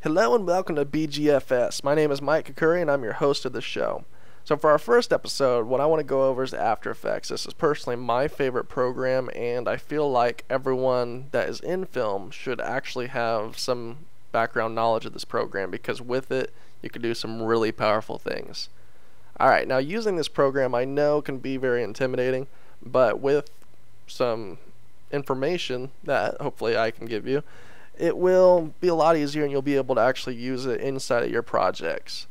Hello and welcome to BGFS. My name is Mike Kakuri and I'm your host of the show. So for our first episode, what I want to go over is After Effects. This is personally my favorite program, and I feel like everyone that is in film should actually have some background knowledge of this program, because with it, you can do some really powerful things. Alright, now using this program I know can be very intimidating, but with some information that hopefully I can give you, it will be a lot easier and you'll be able to actually use it inside of your projects.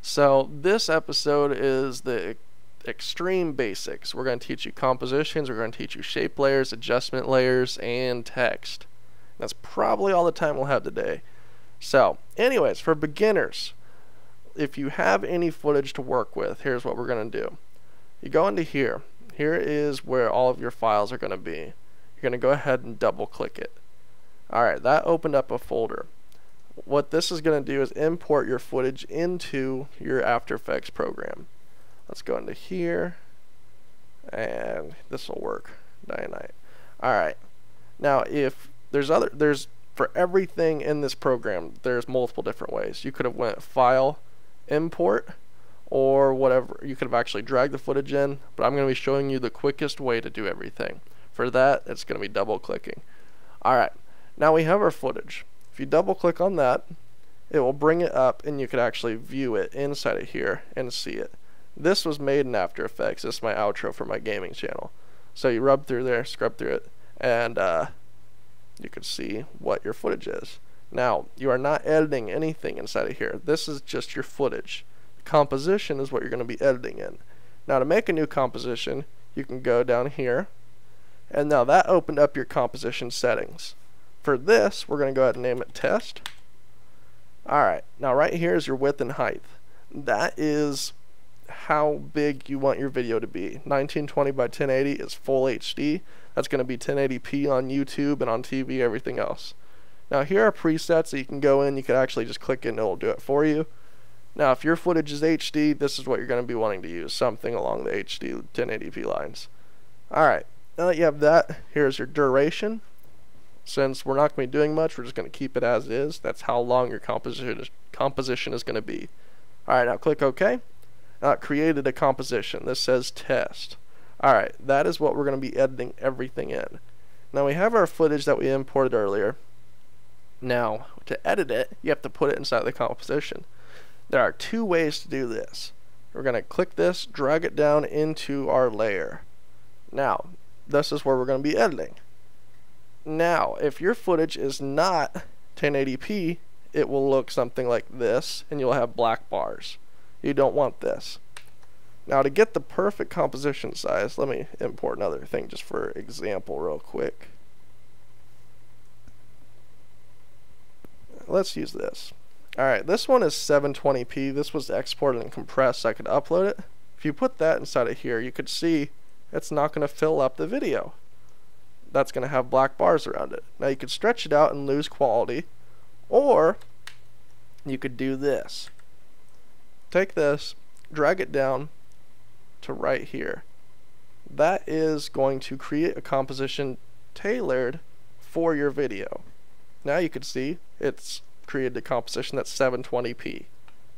So this episode is the extreme basics. We're going to teach you compositions, we're going to teach you shape layers, adjustment layers, and text. That's probably all the time we'll have today. So anyways, for beginners, if you have any footage to work with, here's what we're going to do. You go into here. Here is where all of your files are going to be. You're going to go ahead and double click it. Alright, that opened up a folder. What this is going to do is import your footage into your After Effects program. Let's go into here, and this will work. Dynamite. Alright, now if there's for everything in this program, there's multiple different ways. You could have went File, Import, or whatever. You could have actually dragged the footage in, but I'm going to be showing you the quickest way to do everything. For that, it's going to be double clicking. Alright. Now we have our footage. If you double click on that, it will bring it up and you can actually view it inside of here and see it. This was made in After Effects. This is my outro for my gaming channel. So you rub through there, scrub through it, and you can see what your footage is. Now, you are not editing anything inside of here. This is just your footage. Composition is what you're going to be editing in. Now to make a new composition, you can go down here, and now that opened up your composition settings. For this, we're going to go ahead and name it Test. Alright, now right here is your width and height. That is how big you want your video to be. 1920 by 1080 is full HD. That's going to be 1080p on YouTube and on TV, everything else. Now here are presets that you can go in. You can actually just click it and it will do it for you. Now if your footage is HD, this is what you're going to be wanting to use. Something along the HD 1080p lines. Alright, now that you have that, here's your duration. Since we're not going to be doing much, we're just going to keep it as is. That's how long your composition is going to be. Alright, now click OK. Now it created a composition. This says Test. Alright, that is what we're going to be editing everything in. Now we have our footage that we imported earlier. Now, to edit it, you have to put it inside the composition. There are two ways to do this. We're going to click this, drag it down into our layer. Now, this is where we're going to be editing. Now, if your footage is not 1080p, it will look something like this, and you'll have black bars. You don't want this. Now, to get the perfect composition size, let me import another thing just for example real quick. Let's use this. Alright, this one is 720p. This was exported and compressed so I could upload it. If you put that inside of here, you could see it's not going to fill up the video. That's going to have black bars around it. Now you could stretch it out and lose quality, or you could do this. Take this, drag it down to right here. That is going to create a composition tailored for your video. Now you can see it's created a composition that's 720p.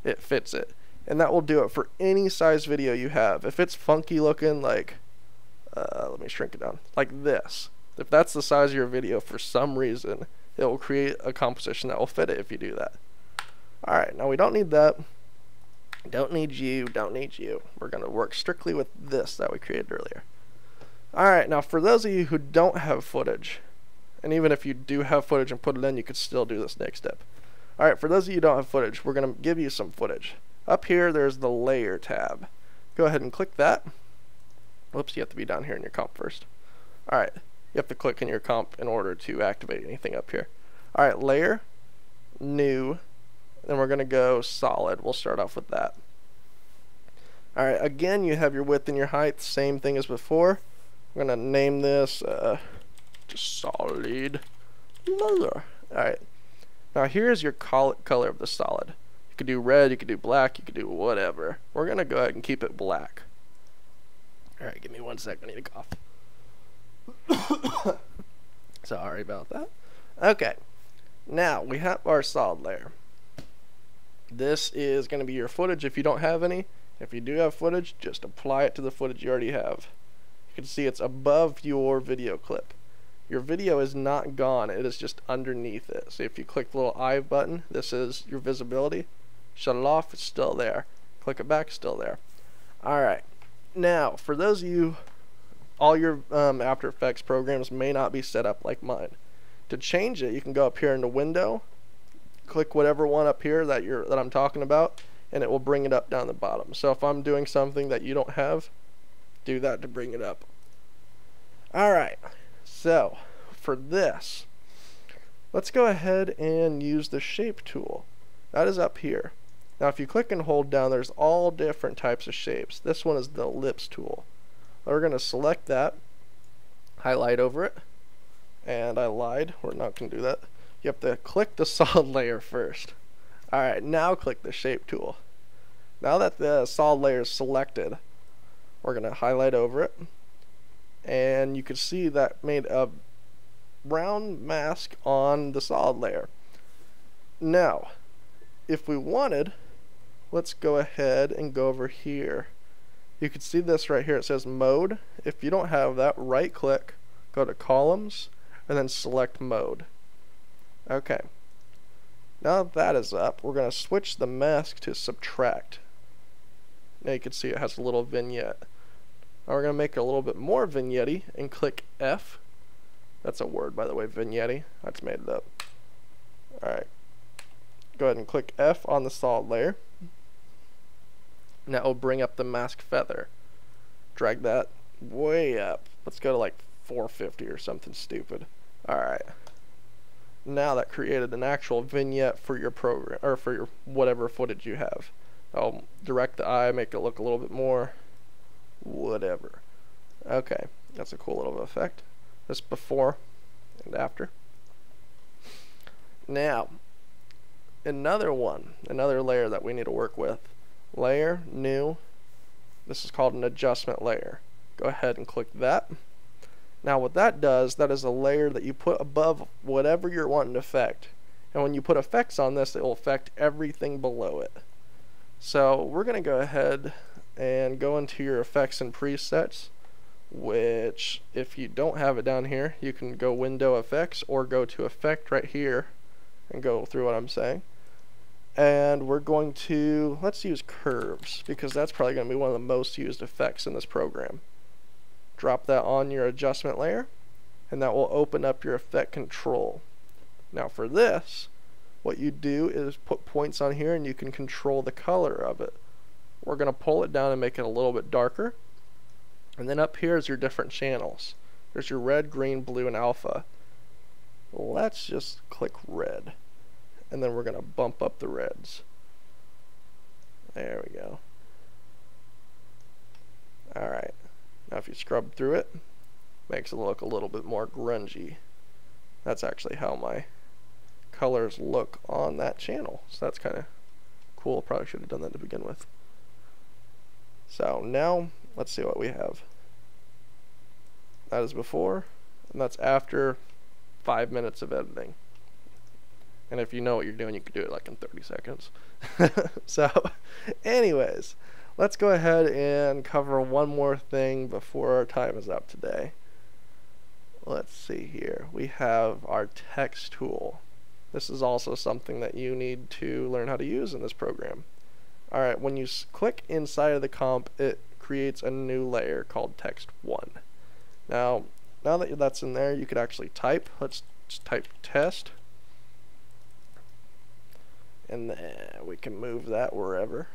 It fits it. And that will do it for any size video you have. If it's funky looking, like, let me shrink it down, like this. If that's the size of your video for some reason, it will create a composition that will fit it if you do that. Alright, now we don't need that. Don't need you, don't need you. We're going to work strictly with this that we created earlier. Alright, now for those of you who don't have footage, and even if you do have footage and put it in, you could still do this next step. Alright, for those of you who don't have footage, we're going to give you some footage. Up here, there's the Layer tab. Go ahead and click that. Whoops, you have to be down here in your comp first. Alright. You have to click in your comp in order to activate anything up here. Alright, Layer, New, then we're going to go Solid. We'll start off with that. Alright, again, you have your width and your height, same thing as before. We're going to name this just Solid Layer. Alright, now here's your color of the solid. You could do red, you could do black, you could do whatever. We're going to go ahead and keep it black. Alright, give me 1 second, I need to cough. Sorry about that. Okay, now we have our solid layer. This is going to be your footage if you don't have any. If you do have footage, just apply it to the footage you already have. You can see it's above your video clip. Your video is not gone, it is just underneath it. So if you click the little eye button, this is your visibility. Shut it off, it's still there. Click it back, still there. Alright, now for those of you, all your After Effects programs may not be set up like mine. To change it, you can go up here into Window, click whatever one up here that I'm talking about, and it will bring it up down the bottom. So if I'm doing something that you don't have, do that to bring it up. Alright, so for this, let's go ahead and use the shape tool. That is up here. Now if you click and hold down, there's all different types of shapes. This one is the ellipse tool. We're going to select that, highlight over it, and I lied, we're not going to do that. You have to click the solid layer first. Alright, now click the shape tool. Now that the solid layer is selected, we're going to highlight over it, and you can see that made a round mask on the solid layer. Now, if we wanted, let's go ahead and go over here. You can see this right here, it says mode. If you don't have that, right click, go to columns, and then select mode. Okay, now that is up, we're going to switch the mask to subtract. Now you can see it has a little vignette. Now we're going to make it a little bit more vignette-y and click F. That's a word, by the way, vignette. That's made it up. Alright, go ahead and click F on the solid layer. Now it will bring up the mask feather. Drag that way up. Let's go to like 450 or something stupid. Alright. Now that created an actual vignette for your program, or for your whatever footage you have. I'll direct the eye, make it look a little bit more whatever. Okay, that's a cool little effect. This before and after. Now, another layer that we need to work with. Layer, new. This is called an adjustment layer. Go ahead and click that. Now what that does, that is a layer that you put above whatever you're wanting to affect. And when you put effects on this, it will affect everything below it. So we're going to go ahead and go into your effects and presets, which if you don't have it down here, you can go Window Effects or go to Effect right here and go through what I'm saying. And we're going to, let's use curves, because that's probably going to be one of the most used effects in this program. Drop that on your adjustment layer, and that will open up your effect control. Now for this, what you do is put points on here and you can control the color of it. We're going to pull it down and make it a little bit darker. And then up here is your different channels. There's your red, green, blue, and alpha. Let's just click red. And then we're going to bump up the reds. There we go. Alright. Now if you scrub through it, makes it look a little bit more grungy. That's actually how my colors look on that channel. So that's kind of cool. Probably should have done that to begin with. So now, let's see what we have. That is before, and that's after 5 minutes of editing. And if you know what you're doing, you could do it like in 30 seconds. So, anyways, let's go ahead and cover one more thing before our time is up today. Let's see here. We have our text tool. This is also something that you need to learn how to use in this program. Alright, when you click inside of the comp, it creates a new layer called Text 1. Now that that's in there, you could actually type. Let's just type test. And then we can move that wherever.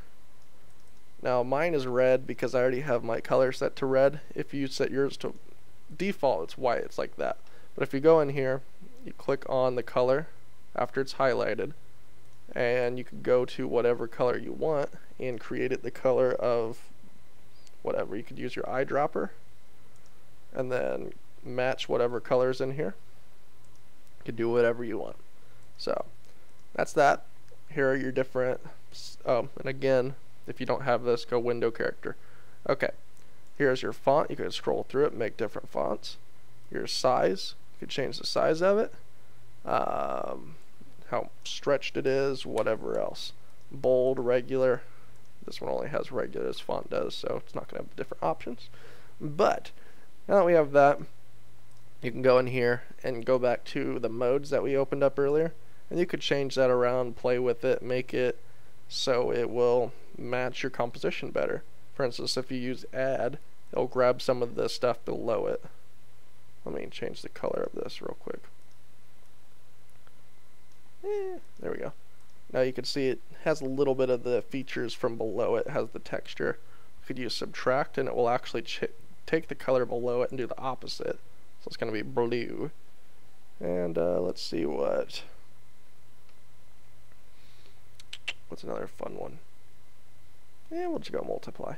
Now mine is red because I already have my color set to red. If you set yours to default, it's white, it's like that. But if you go in here, you click on the color after it's highlighted, and you can go to whatever color you want and create it the color of whatever. You could use your eyedropper and then match whatever colors in here. You can do whatever you want. So that's that. Here are your different, and again, if you don't have this, go window character. Okay, here's your font. You can scroll through it, make different fonts. Your size, you can change the size of it, how stretched it is, whatever else. bold, regular. This one only has regular, this font does, so it's not going to have different options. But now that we have that, you can go in here and go back to the modes that we opened up earlier, and you could change that around, play with it, make it so it will match your composition better. For instance, if you use add, it'll grab some of the stuff below it. Let me change the color of this real quick. There we go. Now you can see it has a little bit of the features from below it. It has the texture. You could use subtract and it will actually take the color below it and do the opposite. So it's going to be blue. And let's see what's another fun one. Yeah, we'll just go multiply.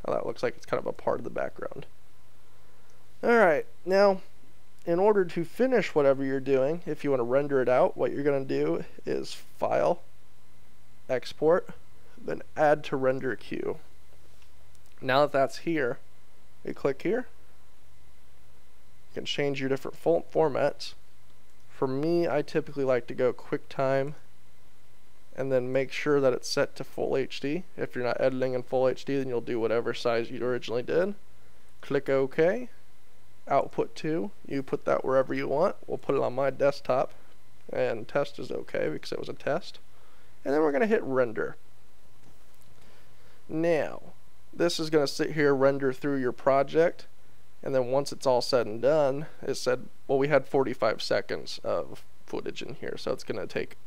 Now that looks like it's kind of a part of the background. Alright, now in order to finish whatever you're doing, if you want to render it out, what you're going to do is File, Export, then Add to Render Queue. Now that that's here, you click here. You can change your different formats. For me, I typically like to go QuickTime and then make sure that it's set to Full HD. If you're not editing in Full HD, then you'll do whatever size you originally did. Click OK. Output to, you put that wherever you want. We'll put it on my desktop, and test is okay because it was a test. And then we're going to hit render. Now, this is going to sit here, render through your project, and then once it's all said and done, it said, well, we had 45 seconds of footage in here, so it's going to take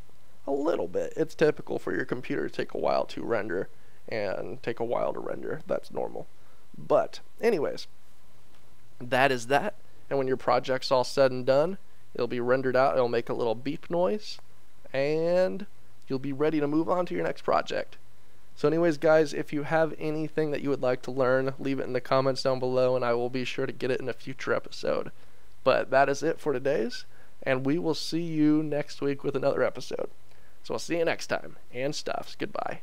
a little bit. It's typical for your computer to take a while to render and take a while to render. That's normal. But anyways, that is that. And when your project's all said and done, it'll be rendered out. It'll make a little beep noise, and you'll be ready to move on to your next project. So anyways, guys, if you have anything that you would like to learn, leave it in the comments down below, and I will be sure to get it in a future episode. But that is it for today's, and we will see you next week with another episode. So I'll see you next time, and stuffs. Goodbye.